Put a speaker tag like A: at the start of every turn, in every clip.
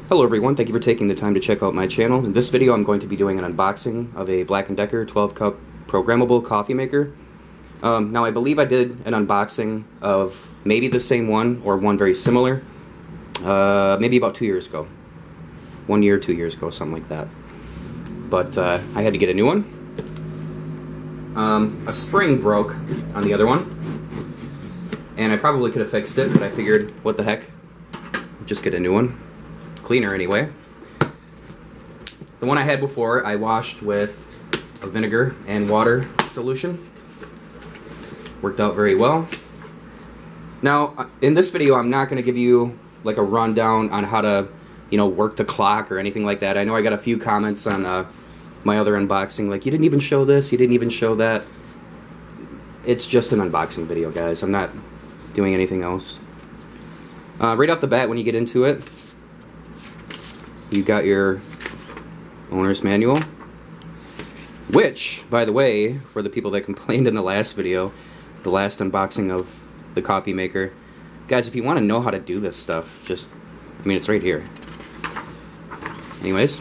A: Hello everyone, thank you for taking the time to check out my channel. In this video I'm going to be doing an unboxing of a Black & Decker 12 cup programmable coffee maker. Now I believe I did an unboxing of maybe the same one or one very similar maybe about 2 years ago. 1 year, 2 years ago, something like that. But I had to get a new one. A spring broke on the other one and I probably could have fixed it, but I figured what the heck, just get a new one. Cleaner anyway. The one I had before I washed with a vinegar and water solution. Worked out very well. Now in this video I'm not going to give you like a rundown on how to work the clock or anything like that. I know I got a few comments on my other unboxing like, you didn't even show this, you didn't even show that. It's just an unboxing video, guys. I'm not doing anything else. Right off the bat, when you get into it, you got your owner's manual, which, by the way, for the people that complained in the last video, the last unboxing of the coffee maker, guys, if you want to know how to do this stuff, it's right here. Anyways,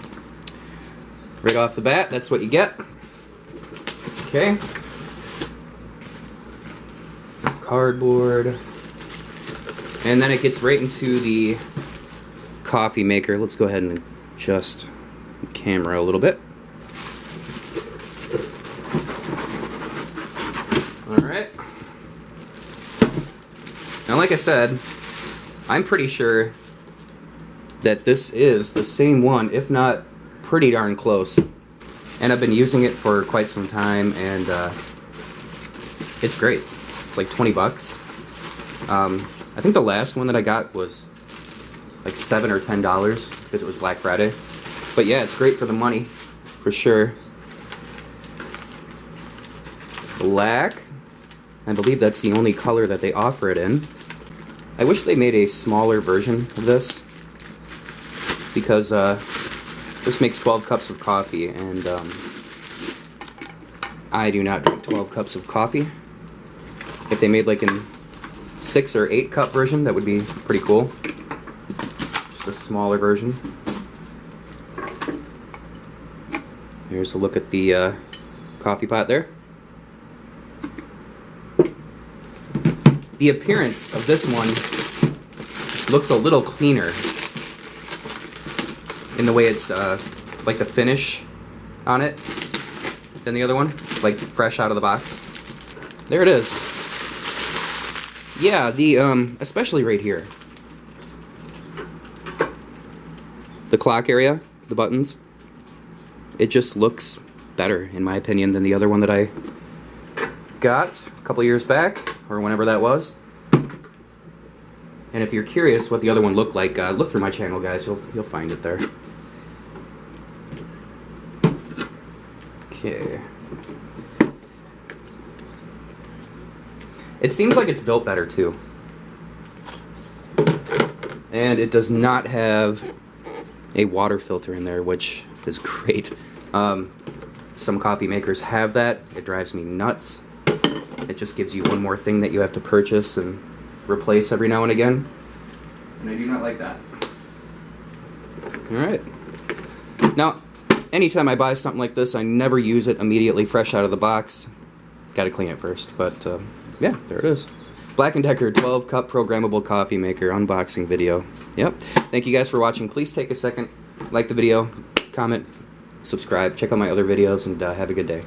A: right off the bat, that's what you get. Okay. Cardboard. And then it gets right into the coffee maker. Let's go ahead and adjust the camera a little bit. Alright. Now, like I said, I'm pretty sure that this is the same one, if not pretty darn close. And I've been using it for quite some time, and it's great. It's like 20 bucks. I think the last one that I got was like $7 or $10 because it was Black Friday. But yeah, it's great for the money, for sure. Black. I believe that's the only color that they offer it in. I wish they made a smaller version of this, because this makes 12 cups of coffee, and I do not drink 12 cups of coffee. If they made like a 6 or 8 cup version, that would be pretty cool. Just a smaller version. Here's a look at the coffee pot there. The appearance of this one looks a little cleaner in the way it's like the finish on it than the other one, like fresh out of the box. There it is. Yeah, the especially right here, the clock area, the buttons, it just looks better in my opinion than the other one that I got a couple years back, or whenever that was. And if you're curious what the other one looked like, look through my channel, guys. You'll find it there. Okay. It seems like it's built better too. And it does not have a water filter in there, which is great. Some coffee makers have that. It drives me nuts. It just gives you one more thing that you have to purchase and replace every now and again. And I do not like that. Alright. Now, anytime I buy something like this, I never use it immediately fresh out of the box. Gotta clean it first, but yeah, there it is. Black & Decker 12 cup programmable coffee maker unboxing video. Yep. Thank you guys for watching. Please take a second, like the video, comment, subscribe, check out my other videos, and have a good day.